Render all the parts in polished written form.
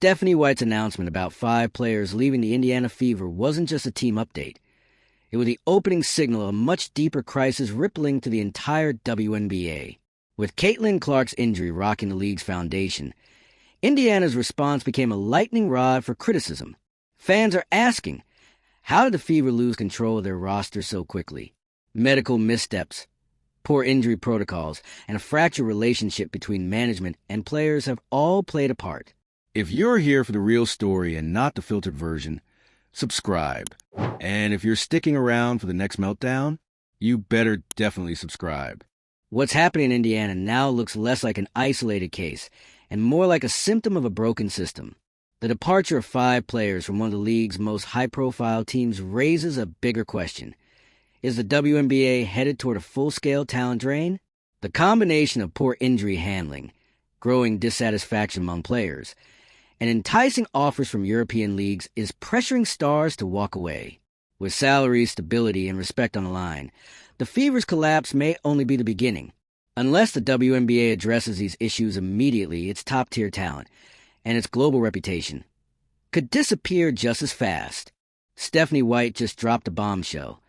Stephanie White's announcement about 5 players leaving the Indiana Fever wasn't just a team update. It was the opening signal of a much deeper crisis rippling to the entire WNBA. With Caitlin Clark's injury rocking the league's foundation, Indiana's response became a lightning rod for criticism. Fans are asking, how did the Fever lose control of their roster so quickly? Medical missteps, poor injury protocols, and a fractured relationship between management and players have all played a part. If you're here for the real story and not the filtered version, subscribe. And if you're sticking around for the next meltdown, you better definitely subscribe. What's happening in Indiana now looks less like an isolated case and more like a symptom of a broken system. The departure of 5 players from one of the league's most high-profile teams raises a bigger question. Is the WNBA headed toward a full-scale talent drain? The combination of poor injury handling, growing dissatisfaction among players, and enticing offers from European leagues is pressuring stars to walk away. With salary, stability, and respect on the line, the Fever's collapse may only be the beginning. Unless the WNBA addresses these issues immediately, its top-tier talent and its global reputation could disappear just as fast. Stephanie White just dropped a bombshell.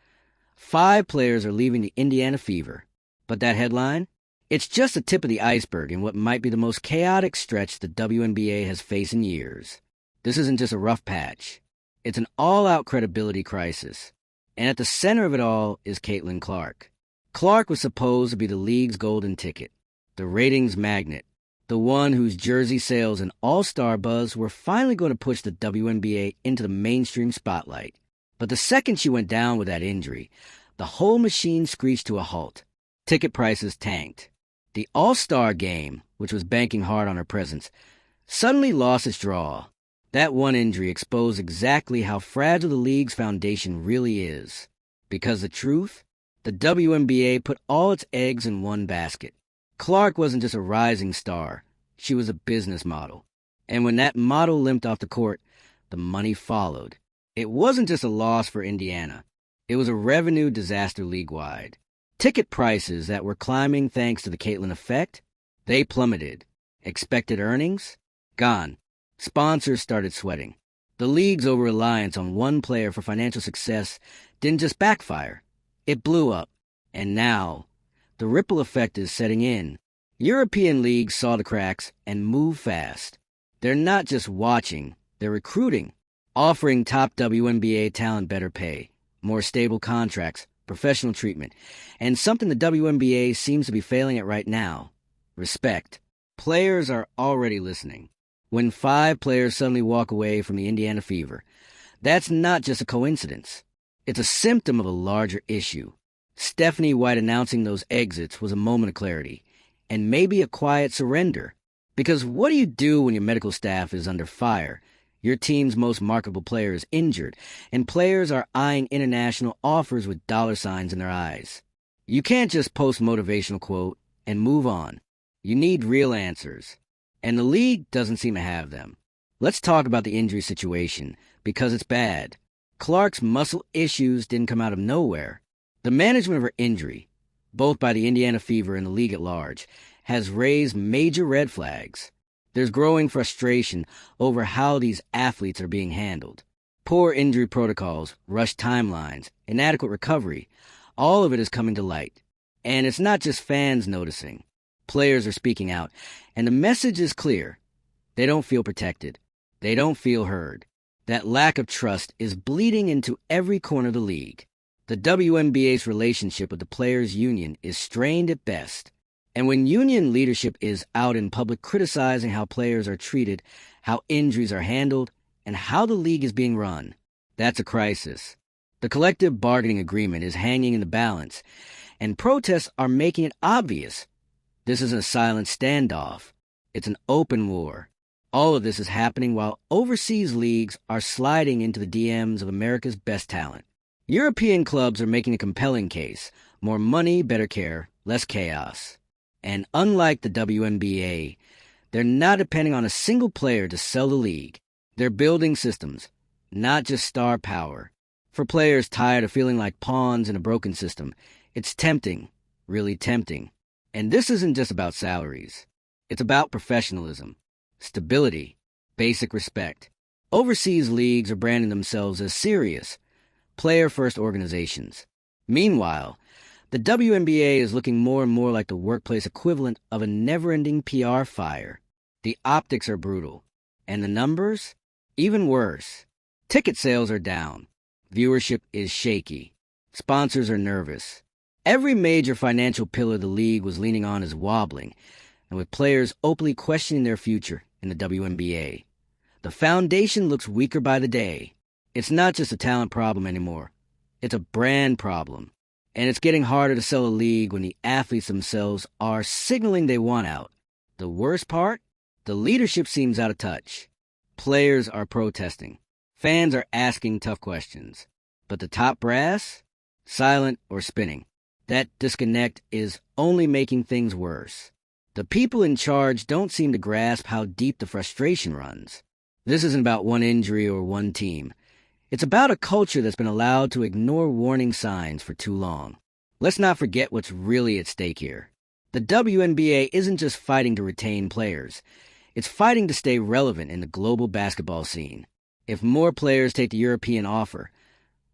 5 players are leaving the Indiana Fever. But that headline? It's just the tip of the iceberg in what might be the most chaotic stretch the WNBA has faced in years. This isn't just a rough patch. It's an all-out credibility crisis. And at the center of it all is Caitlin Clark. Clark was supposed to be the league's golden ticket, the ratings magnet, the one whose jersey sales and all-star buzz were finally going to push the WNBA into the mainstream spotlight. But the second she went down with that injury, the whole machine screeched to a halt. Ticket prices tanked. The All-Star Game, which was banking hard on her presence, suddenly lost its draw. That one injury exposed exactly how fragile the league's foundation really is. Because the truth? The WNBA put all its eggs in one basket. Clark wasn't just a rising star. She was a business model. And when that model limped off the court, the money followed. It wasn't just a loss for Indiana. It was a revenue disaster league-wide. Ticket prices that were climbing thanks to the Caitlin effect, they plummeted. Expected earnings? Gone. Sponsors started sweating. The league's over-reliance on one player for financial success didn't just backfire. It blew up. And now, the ripple effect is setting in. European leagues saw the cracks and moved fast. They're not just watching, they're recruiting, offering top WNBA talent better pay, more stable contracts, professional treatment, and something the WNBA seems to be failing at right now: respect. Players are already listening. When 5 players suddenly walk away from the Indiana Fever, that's not just a coincidence. It's a symptom of a larger issue. Stephanie White announcing those exits was a moment of clarity, and maybe a quiet surrender. Because what do you do when your medical staff is under fire, your team's most marketable player is injured, and players are eyeing international offers with dollar signs in their eyes? You can't just post a motivational quote and move on. You need real answers. And the league doesn't seem to have them. Let's talk about the injury situation, because it's bad. Clark's muscle issues didn't come out of nowhere. The management of her injury, both by the Indiana Fever and the league at large, has raised major red flags. There's growing frustration over how these athletes are being handled. Poor injury protocols, rushed timelines, inadequate recovery, all of it is coming to light. And it's not just fans noticing. Players are speaking out, and the message is clear. They don't feel protected. They don't feel heard. That lack of trust is bleeding into every corner of the league. The WNBA's relationship with the players' union is strained at best. And when union leadership is out in public criticizing how players are treated, how injuries are handled, and how the league is being run, that's a crisis. The collective bargaining agreement is hanging in the balance, and protests are making it obvious. This isn't a silent standoff. It's an open war. All of this is happening while overseas leagues are sliding into the DMs of America's best talent. European clubs are making a compelling case. More money, better care, less chaos. And unlike the WNBA, they're not depending on a single player to sell the league. They're building systems, not just star power. For players tired of feeling like pawns in a broken system, it's tempting, really tempting. And this isn't just about salaries. It's about professionalism, stability, Basic respect. Overseas leagues are branding themselves as serious, player-first organizations. Meanwhile, the WNBA is looking more and more like the workplace equivalent of a never-ending PR fire. The optics are brutal. And the numbers? Even worse. Ticket sales are down. Viewership is shaky. Sponsors are nervous. Every major financial pillar the league was leaning on is wobbling, and with players openly questioning their future in the WNBA. The foundation looks weaker by the day. It's not just a talent problem anymore. It's a brand problem. And it's getting harder to sell a league when the athletes themselves are signaling they want out. The worst part? The leadership seems out of touch. Players are protesting. Fans are asking tough questions. But the top brass? Silent or spinning. That disconnect is only making things worse. The people in charge don't seem to grasp how deep the frustration runs. This isn't about one injury or one team. It's about a culture that's been allowed to ignore warning signs for too long. Let's not forget what's really at stake here. The WNBA isn't just fighting to retain players. It's fighting to stay relevant in the global basketball scene. If more players take the European offer,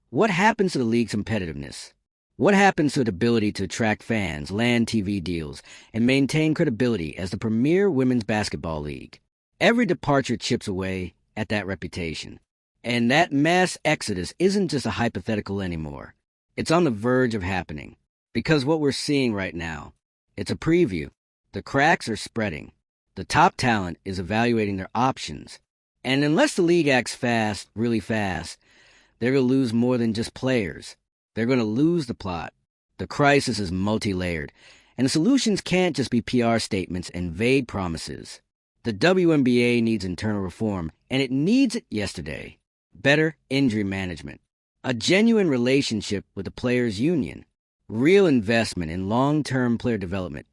what happens to the league's competitiveness? What happens to its ability to attract fans, land TV deals, and maintain credibility as the premier women's basketball league? Every departure chips away at that reputation. And that mass exodus isn't just a hypothetical anymore. It's on the verge of happening. Because what we're seeing right now, it's a preview. The cracks are spreading. The top talent is evaluating their options. And unless the league acts fast, really fast, they're going to lose more than just players. They're going to lose the plot. The crisis is multi-layered, and the solutions can't just be PR statements and vague promises. The WNBA needs internal reform, and it needs it yesterday. Better injury management. A genuine relationship with the players' union. Real investment in long-term player development.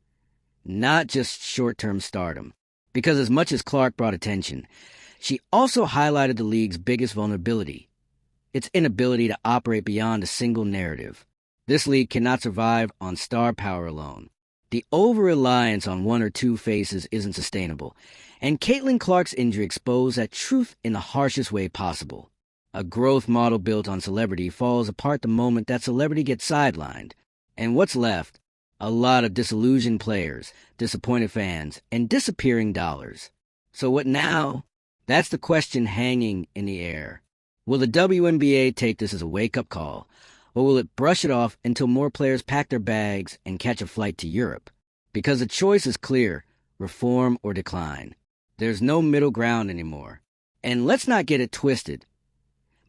Not just short-term stardom. Because as much as Clark brought attention, she also highlighted the league's biggest vulnerability. Its inability to operate beyond a single narrative. This league cannot survive on star power alone. The over-reliance on one or two faces isn't sustainable, and Caitlin Clark's injury exposed that truth in the harshest way possible. A growth model built on celebrity falls apart the moment that celebrity gets sidelined. And what's left? A lot of disillusioned players, disappointed fans, and disappearing dollars. So what now? That's the question hanging in the air. Will the WNBA take this as a wake-up call, or will it brush it off until more players pack their bags and catch a flight to Europe? Because the choice is clear, reform or decline. There's no middle ground anymore. And let's not get it twisted.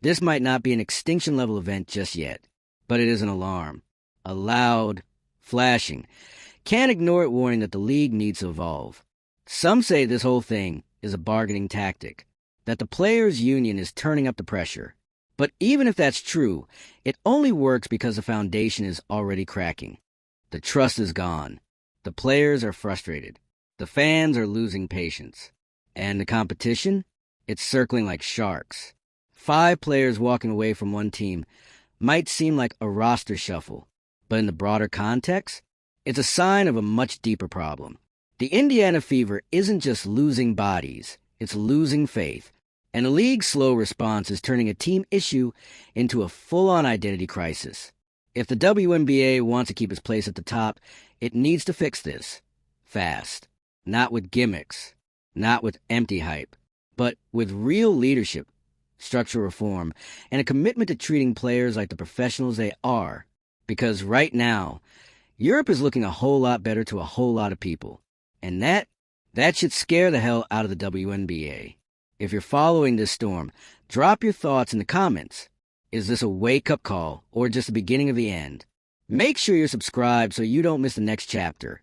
This might not be an extinction-level event just yet, but it is an alarm. A loud, flashing, can't-ignore-it warning that the league needs to evolve. Some say this whole thing is a bargaining tactic, that the players' union is turning up the pressure. But even if that's true, it only works because the foundation is already cracking. The trust is gone. The players are frustrated. The fans are losing patience. And the competition? It's circling like sharks. 5 players walking away from one team might seem like a roster shuffle, but in the broader context, it's a sign of a much deeper problem. The Indiana Fever isn't just losing bodies, it's losing faith. And the league's slow response is turning a team issue into a full-on identity crisis. If the WNBA wants to keep its place at the top, it needs to fix this. Fast. Not with gimmicks. Not with empty hype. But with real leadership, structural reform, and a commitment to treating players like the professionals they are. Because right now, Europe is looking a whole lot better to a whole lot of people. And that should scare the hell out of the WNBA. If you're following this storm, drop your thoughts in the comments. Is this a wake-up call or just the beginning of the end? Make sure you're subscribed so you don't miss the next chapter.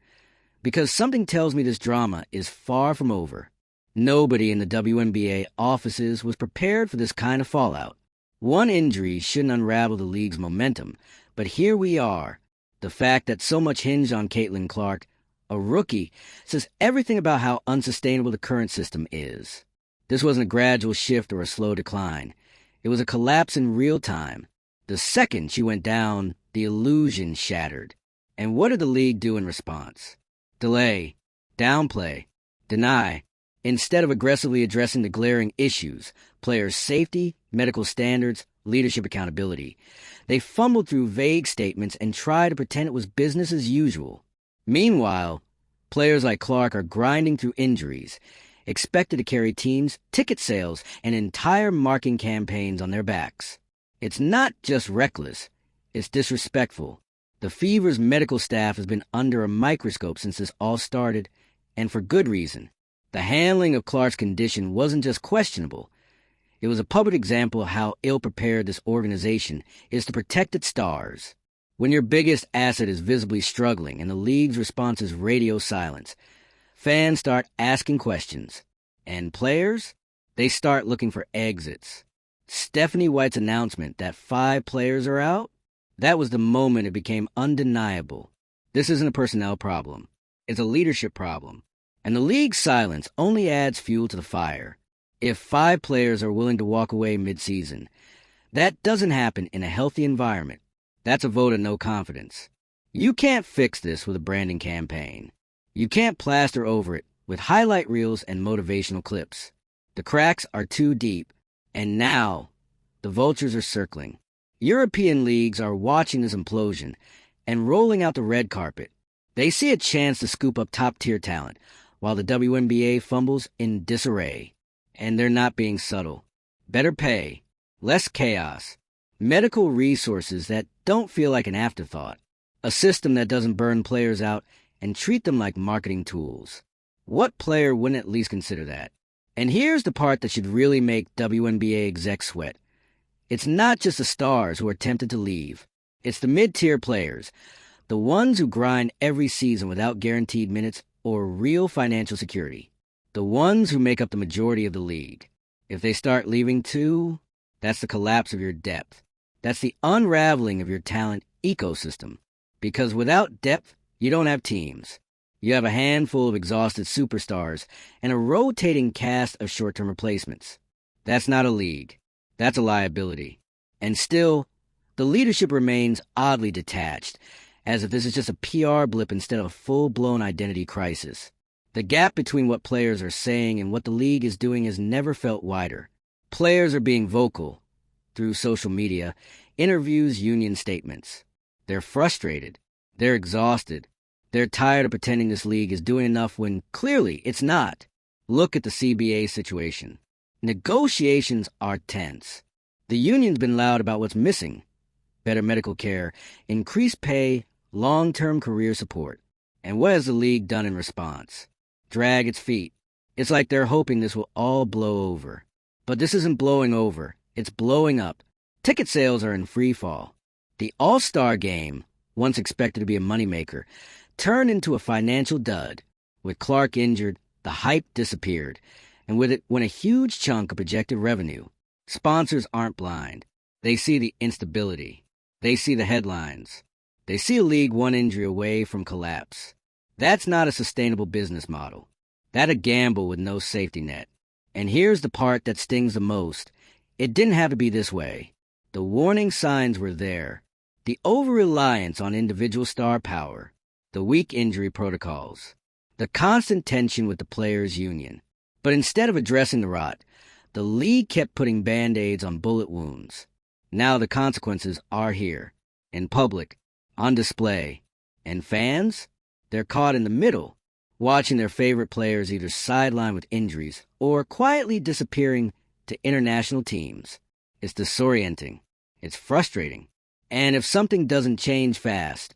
Because something tells me this drama is far from over. Nobody in the WNBA offices was prepared for this kind of fallout. One injury shouldn't unravel the league's momentum, but here we are. The fact that so much hinged on Caitlin Clark, a rookie, says everything about how unsustainable the current system is. This wasn't a gradual shift or a slow decline. It was a collapse in real time. The second she went down, the illusion shattered. And what did the league do in response? Delay, downplay, deny, Instead of aggressively addressing the glaring issues, players' safety, medical standards, leadership accountability, they fumbled through vague statements and tried to pretend it was business as usual. Meanwhile, players like Clark are grinding through injuries, expected to carry teams, ticket sales, and entire marketing campaigns on their backs. It's not just reckless, it's disrespectful. The Fever's medical staff has been under a microscope since this all started, and for good reason. The handling of Clark's condition wasn't just questionable. It was a public example of how ill-prepared this organization is to protect its stars. When your biggest asset is visibly struggling and the league's response is radio silence, fans start asking questions. And players? They start looking for exits. Stephanie White's announcement that 5 players are out? That was the moment it became undeniable. This isn't a personnel problem. It's a leadership problem. And the league's silence only adds fuel to the fire. If 5 players are willing to walk away mid-season, that doesn't happen in a healthy environment. That's a vote of no confidence. You can't fix this with a branding campaign. You can't plaster over it with highlight reels and motivational clips. The cracks are too deep, and now the vultures are circling. European leagues are watching this implosion and rolling out the red carpet. They see a chance to scoop up top-tier talent, while the WNBA fumbles in disarray. And they're not being subtle. Better pay, less chaos, medical resources that don't feel like an afterthought, a system that doesn't burn players out and treat them like marketing tools. What player wouldn't at least consider that? And here's the part that should really make WNBA execs sweat. It's not just the stars who are tempted to leave. It's the mid-tier players, the ones who grind every season without guaranteed minutes or real financial security. The ones who make up the majority of the league. If they start leaving too, that's the collapse of your depth. That's the unraveling of your talent ecosystem. Because without depth, you don't have teams. You have a handful of exhausted superstars and a rotating cast of short-term replacements. That's not a league. That's a liability. And still, the leadership remains oddly detached, as if this is just a PR blip instead of a full-blown identity crisis. The gap between what players are saying and what the league is doing has never felt wider. Players are being vocal through social media, interviews, union statements. They're frustrated. They're exhausted. They're tired of pretending this league is doing enough when clearly it's not. Look at the CBA situation. Negotiations are tense. The union's been loud about what's missing. Better medical care, increased pay, long-term career support. And what has the league done in response? Drag its feet. It's like they're hoping this will all blow over. But this isn't blowing over. It's blowing up. Ticket sales are in free fall. The All-Star Game, once expected to be a moneymaker, turned into a financial dud. With Clark injured, the hype disappeared, and with it went a huge chunk of projected revenue. Sponsors aren't blind. They see the instability. They see the headlines. They see a league one injury away from collapse. That's not a sustainable business model. That's a gamble with no safety net. And here's the part that stings the most. It didn't have to be this way. The warning signs were there. The over-reliance on individual star power. The weak injury protocols. The constant tension with the players' union. But instead of addressing the rot, the league kept putting Band-Aids on bullet wounds. Now the consequences are here. In public. On display. And fans? They're caught in the middle, watching their favorite players either sidelined with injuries or quietly disappearing to international teams. It's disorienting. It's frustrating. And if something doesn't change fast,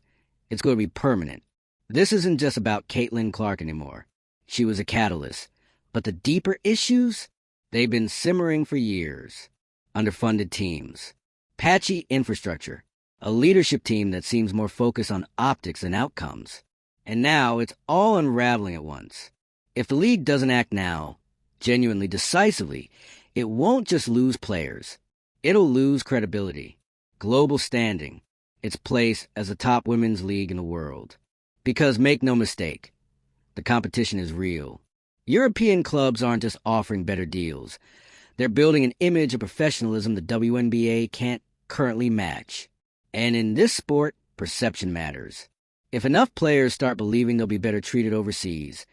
it's going to be permanent. This isn't just about Caitlin Clark anymore. She was a catalyst. But the deeper issues, they've been simmering for years. Underfunded teams. Patchy infrastructure. A leadership team that seems more focused on optics than outcomes. And now it's all unraveling at once. If the league doesn't act now, genuinely decisively, it won't just lose players. It'll lose credibility, global standing, its place as the top women's league in the world. Because make no mistake, the competition is real. European clubs aren't just offering better deals. They're building an image of professionalism the WNBA can't currently match. And in this sport, perception matters. If enough players start believing they'll be better treated overseas,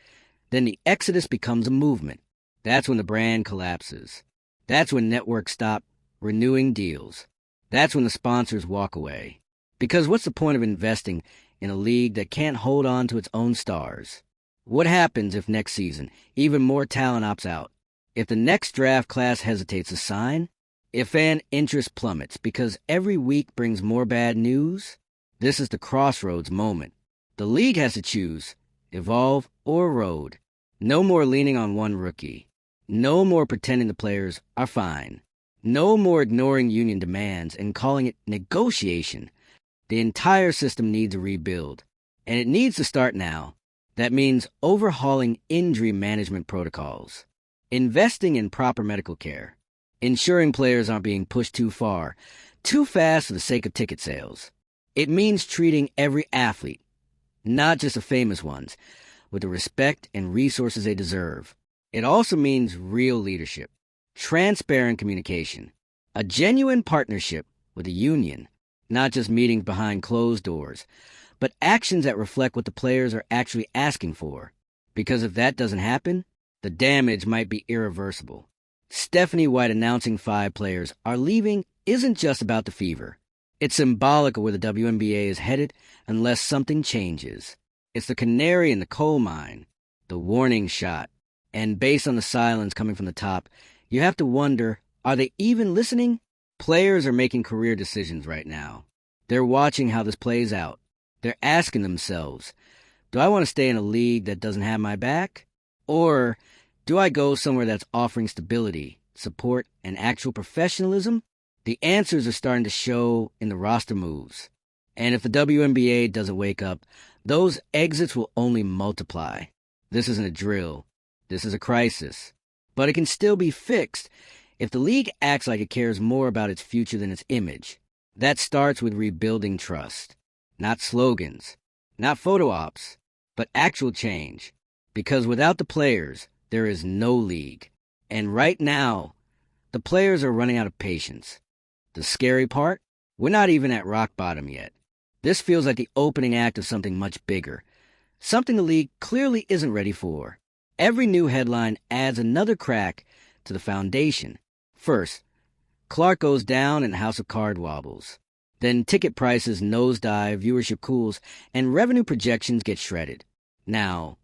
then the exodus becomes a movement. That's when the brand collapses. That's when networks stop renewing deals. That's when the sponsors walk away. Because what's the point of investing in a league that can't hold on to its own stars? What happens if next season even more talent opts out? If the next draft class hesitates to sign? If fan interest plummets because every week brings more bad news? This is the crossroads moment. The league has to choose, evolve or erode. No more leaning on one rookie. No more pretending the players are fine. No more ignoring union demands and calling it negotiation. The entire system needs a rebuild, and it needs to start now. That means overhauling injury management protocols, investing in proper medical care, ensuring players aren't being pushed too far, too fast for the sake of ticket sales. It means treating every athlete, not just the famous ones, with the respect and resources they deserve. It also means real leadership, transparent communication, a genuine partnership with the union, not just meetings behind closed doors, but actions that reflect what the players are actually asking for. Because if that doesn't happen, the damage might be irreversible. Stephanie White announcing 5 players are leaving isn't just about the fever. It's symbolic of where the WNBA is headed unless something changes. It's the canary in the coal mine, the warning shot. And based on the silence coming from the top, you have to wonder, are they even listening? Players are making career decisions right now. They're watching how this plays out. They're asking themselves, do I want to stay in a league that doesn't have my back? Or do I go somewhere that's offering stability, support, and actual professionalism? The answers are starting to show in the roster moves. And if the WNBA doesn't wake up, those exits will only multiply. This isn't a drill. This is a crisis. But it can still be fixed if the league acts like it cares more about its future than its image. That starts with rebuilding trust. Not slogans, not photo ops, but actual change. Because without the players, there is no league. And right now, the players are running out of patience. The scary part? We're not even at rock bottom yet. This feels like the opening act of something much bigger. Something the league clearly isn't ready for. Every new headline adds another crack to the foundation. First, Clark goes down and House of Card wobbles. Then ticket prices nosedive, viewership cools, and revenue projections get shredded. Now,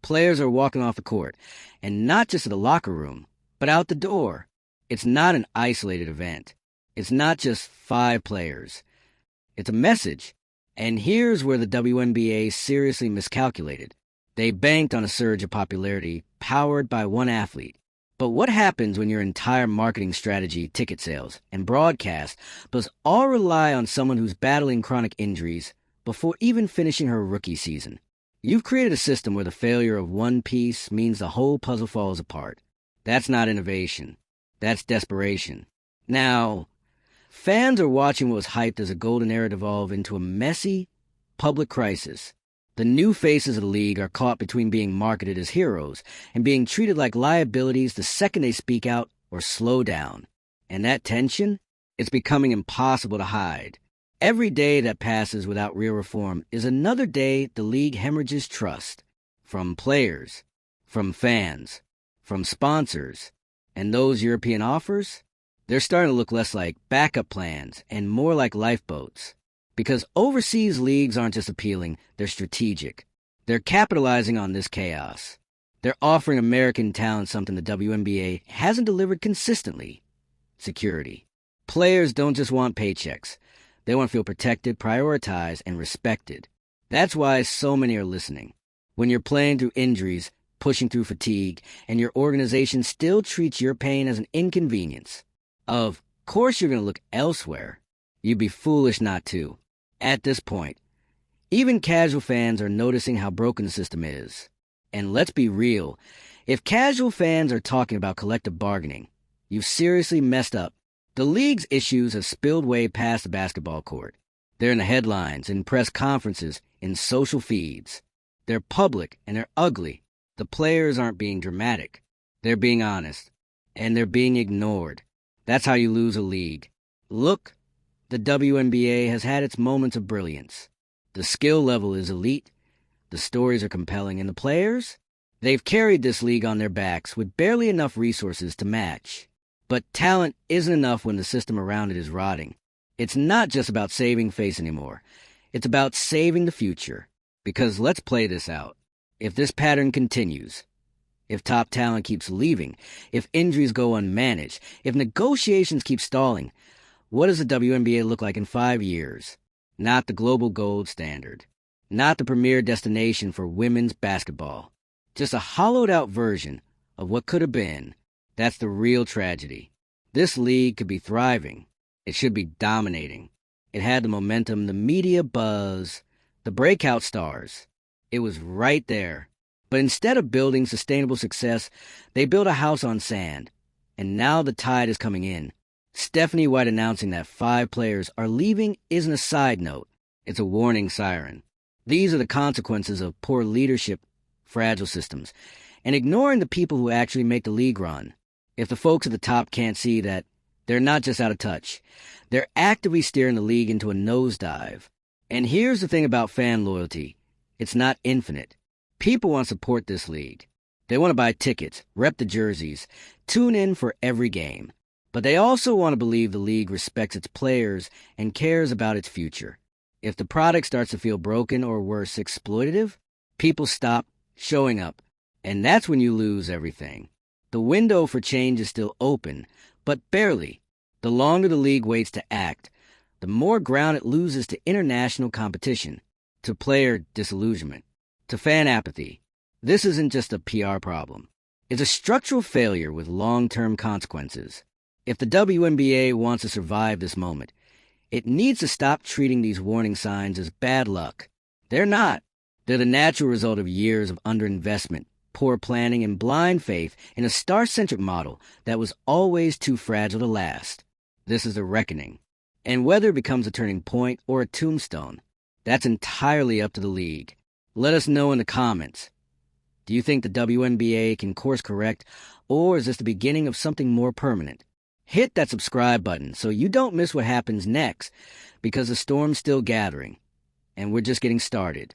players are walking off the court, and not just to the locker room, but out the door. It's not an isolated event. It's not just 5 players. It's a message. And here's where the WNBA seriously miscalculated. They banked on a surge of popularity powered by one athlete. But what happens when your entire marketing strategy, ticket sales, and broadcast does all rely on someone who's battling chronic injuries before even finishing her rookie season? You've created a system where the failure of one piece means the whole puzzle falls apart. That's not innovation. That's desperation. Now, fans are watching what was hyped as a golden era devolve into a messy, public crisis. The new faces of the league are caught between being marketed as heroes and being treated like liabilities the second they speak out or slow down. And that tension? It's becoming impossible to hide. Every day that passes without real reform is another day the league hemorrhages trust. From players, from fans, from sponsors. And those European offers? They're starting to look less like backup plans and more like lifeboats. Because overseas leagues aren't just appealing, they're strategic. They're capitalizing on this chaos. They're offering American talent something the WNBA hasn't delivered consistently. Security. Players don't just want paychecks. They want to feel protected, prioritized, and respected. That's why so many are listening. When you're playing through injuries, pushing through fatigue, and your organization still treats your pain as an inconvenience, of course you're going to look elsewhere. You'd be foolish not to. At this point, even casual fans are noticing how broken the system is. And let's be real, if casual fans are talking about collective bargaining, you've seriously messed up. The league's issues have spilled way past the basketball court. They're in the headlines, in press conferences, in social feeds. They're public and they're ugly. The players aren't being dramatic. They're being honest. And they're being ignored. That's how you lose a league. Look, the WNBA has had its moments of brilliance. The skill level is elite, the stories are compelling, and the players? They've carried this league on their backs with barely enough resources to match. But talent isn't enough when the system around it is rotting. It's not just about saving face anymore. It's about saving the future. Because let's play this out. If this pattern continues, if top talent keeps leaving, if injuries go unmanaged, if negotiations keep stalling, what does the WNBA look like in 5 years? Not the global gold standard. Not the premier destination for women's basketball. Just a hollowed-out version of what could have been. That's the real tragedy. This league could be thriving. It should be dominating. It had the momentum, the media buzz, the breakout stars. It was right there. But instead of building sustainable success, they built a house on sand. And now the tide is coming in. Stephanie White announcing that 5 players are leaving isn't a side note. It's a warning siren. These are the consequences of poor leadership, fragile systems, and ignoring the people who actually make the league run. If the folks at the top can't see that, they're not just out of touch. They're actively steering the league into a nosedive. And here's the thing about fan loyalty. It's not infinite. People want to support this league. They want to buy tickets, rep the jerseys, tune in for every game. But they also want to believe the league respects its players and cares about its future. If the product starts to feel broken or worse, exploitative, people stop showing up. And that's when you lose everything. The window for change is still open, but barely. The longer the league waits to act, the more ground it loses to international competition, to player disillusionment, to fan apathy. This isn't just a PR problem. It's a structural failure with long-term consequences. If the WNBA wants to survive this moment, it needs to stop treating these warning signs as bad luck. They're not. They're the natural result of years of underinvestment, poor planning, and blind faith in a star-centric model that was always too fragile to last. This is a reckoning. And whether it becomes a turning point or a tombstone, that's entirely up to the league. Let us know in the comments. Do you think the WNBA can course correct, or is this the beginning of something more permanent? Hit that subscribe button so you don't miss what happens next, because the storm's still gathering, and we're just getting started.